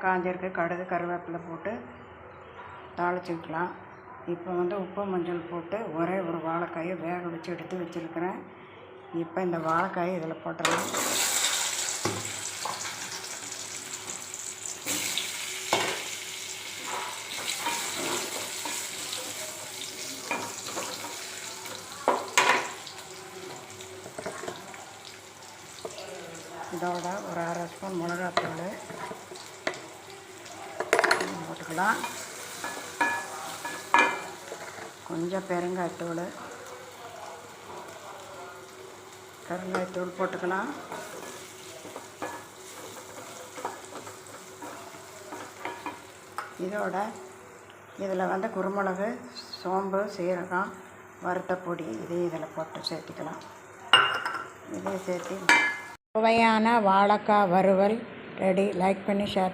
காஞ்சிருக்கு, கடுகு கருவேப்பிலை போட்டு தாளிச்சுக்கலாம். இப்போ உப்பு மஞ்சள் போட்டு ஒரே ஒரு வாழைக்காயை வேக வச்சு எடுத்து வச்சுருக்கிறேன். இப்போ இந்த வாழைக்காயை இதில் போட்டுடலாம். இதோட ஒரு அரை ஸ்பூன் மிளகாத்தூள் போட்டுக்கலாம். கொஞ்சம் பெருங்காயத்தூள் போட்டுக்கலாம். இதோட இதில் குருமிளகு, சோம்பு, சீரகம், வறுத்த பொடி இதையும் இதில் போட்டு சேர்த்துக்கலாம். இதையும் சேர்த்து சுவையான வாழைக்காய் வறுவல் ரெடி. லைக் பண்ணி ஷேர்